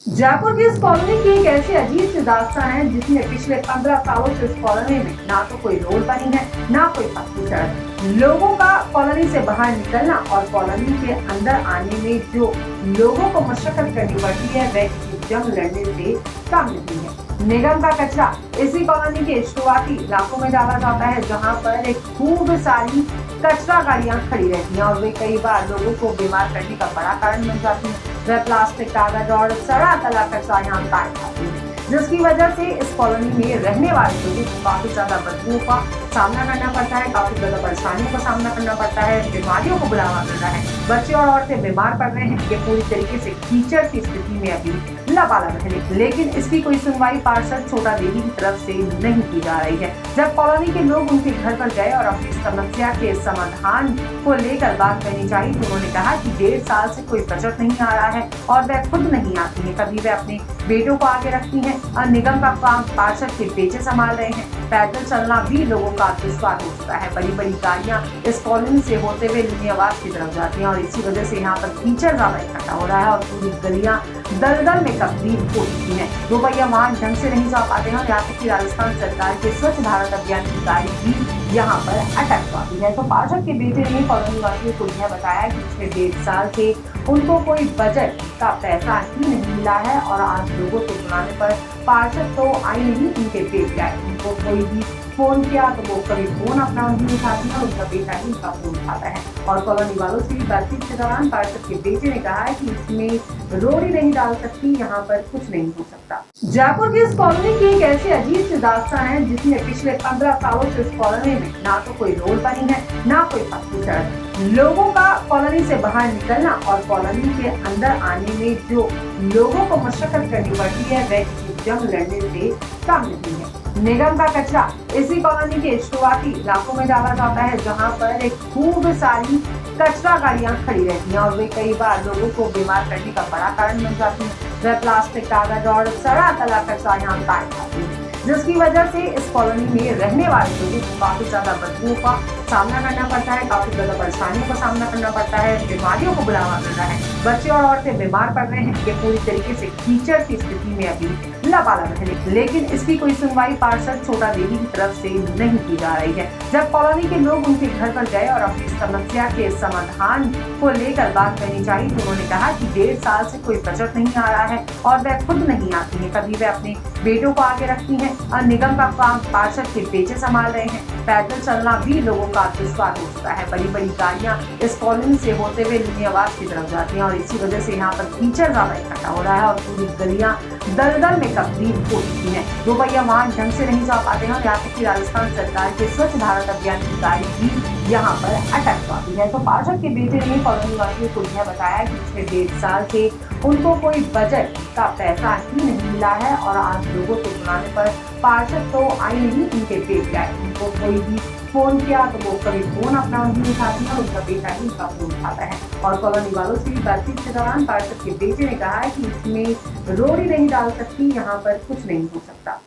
जयपुर की इस कॉलोनी की एक ऐसी अजीब सी दास्तान है जिसमें पिछले 15 सालों से इस कॉलोनी में ना तो कोई रोड बनी है, ना कोई पक्की सड़क। लोगों का कॉलोनी से बाहर निकलना और कॉलोनी के अंदर आने में जो लोगों को मशक्कत करनी पड़ती है वह किसी जंग लड़ने से कम नहीं है। निगम का कचरा इसी कॉलोनी के शुरुआती इलाकों में डाला जाता है, जहाँ पर एक खूब सारी कचरा गाड़ियां खड़ी रहती हैं और वे कई बार लोगों को बीमार करने का बड़ा कारण बन जाती हैं। वह प्लास्टिक, कागज और सड़ा तला कचरा यहाँ काट जाती है, जिसकी वजह से इस कॉलोनी में रहने वाले लोगों को काफी ज्यादा बदबू का सामना करना पड़ता है, काफी ज्यादा परेशानियों का सामना करना पड़ता है, बीमारियों को बुलावा मिल रहा है, बच्चे और औरतें बीमार पड़ रहे हैं। ये पूरी तरीके से कीचड़ की स्थिति में अभी लबालब है, लेकिन इसकी कोई सुनवाई पार्षद छोटा देवी की तरफ से नहीं की जा रही है। जब कॉलोनी के लोग उनके घर पर गए और अपनी समस्या के समाधान को लेकर बात करनी चाहिए तो उन्होंने कहा कि 1.5 साल से कोई बजट नहीं आ रहा है और वह खुद नहीं आती है, कभी वह अपने बेटों को आगे रखती हैं और निगम का काम पार्षद के बेटे संभाल रहे हैं। पैदल चलना भी लोगों का दुश्वार हो चुका है। बड़ी बड़ी गाड़ियां इस कॉलोनी से होते हुए लुनियाबाद की तरफ जाती हैं और इसी वजह से यहाँ पर कीचड़ ज्यादा इकट्ठा हो रहा है और पूरी गलियां दलदल में तब्दील हो चुकी हैं। दोपहिया वाहन ढंग से नहीं जा पाते हैं और यहाँ तक कि राजस्थान सरकार के स्वच्छ भारत अभियान की गाड़ी भी यहाँ पर अटक पाती है। तो पार्षद के बेटे ने कॉलोनी वासियों को यह बताया कि पिछले 1.5 साल से उनको कोई बजट का पैसा ही नहीं मिला है और आज लोगों के बुलाने पर पार्षद तो आई नहीं, उनके बेटे आए। उनको कोई भी फोन किया तो वो कभी फोन अपना नहीं उठाती है, उनका बेटा ही उनका फोन उठाता है। और कॉलोनी वालों से बातचीत के दौरान पार्षद के बेटे ने कहा है कि इसमें रोड ही नहीं डाल सकती, यहाँ पर कुछ नहीं हो सकता। जयपुर की इस कॉलोनी की एक ऐसी अजीब सी दास्तान है जिसमें पिछले 15 सालों से इस कॉलोनी में ना तो कोई रोड बनी है, ना कोई पक्की सड़क। लोगों का कॉलोनी से बाहर निकलना और कॉलोनी के अंदर आने में जो लोगों को मशक्कत करनी पड़ती है वह किसी जंग लड़ने से कम नहीं है। निगम का कचरा इसी कॉलोनी के शुरुआती इलाकों में डाला जाता है, जहाँ पर एक खूब सारी कचरा गाड़ियां खड़ी रहती हैं और वे कई बार लोगों को बीमार करने का बड़ा कारण बन जाती हैं। वह प्लास्टिक, कागज और सड़ा तला कचरा यहाँ काट जाती है, जिसकी वजह से इस कॉलोनी में रहने वाले लोगों को काफी ज्यादा बदबू का सामना करना पड़ता है, काफी ज्यादा परेशानियों का सामना करना पड़ता है, बीमारियों को बुलावा मिल रहा है, बच्चे और औरतें बीमार पड़ रहे हैं। ये पूरी तरीके से कीचड़ की स्थिति में अभी लबालब है, लेकिन इसकी कोई सुनवाई पार्षद छोटा देवी की तरफ से नहीं की जा रही है। जब कॉलोनी के लोग उनके घर पर गए और अपनी समस्या के समाधान को लेकर बात करनी चाहिए तो उन्होंने कहा कि 1.5 साल से कोई बजट नहीं आ रहा है और वह खुद नहीं आती है, कभी वह अपने बेटों को आगे रखती हैं और निगम का काम पार्षद के बेटे संभाल रहे हैं। पैदल चलना भी लोगों का दुश्वार हो चुका है। बड़ी बड़ी गाड़ियां इस कॉलोनी से होते हुए लुनियाबाद की तरफ जाती हैं और इसी वजह से यहाँ पर कीचड़ ज्यादा इकट्ठा हो रहा है और पूरी गलियां दलदल में तब्दील हो चुकी हैं। दोपहिया वाहन ढंग से नहीं जा पाते हैं और यहाँ तक कि राजस्थान सरकार के स्वच्छ भारत अभियान की गाड़ी भी यहाँ पर अटक पाती है। तो पार्षद के बेटे ने कॉलोनी वासियों को यह बताया कि पिछले 1.5 साल से उनको कोई बजट का पैसा ही नहीं मिला है और आज लोगों को बुलाने पर पार्षद तो आई नहीं, उनके बेटे आए। उनको कोई भी फोन किया तो वो कभी फोन अपना नहीं उठाती है, उनका बेटा ही उनका फोन उठाता है। और कॉलोनी वालों से बातचीत के दौरान पार्षद के बेटे ने कहा है कि इसमें रोड ही नहीं डाल सकती, यहाँ पर कुछ नहीं हो सकता।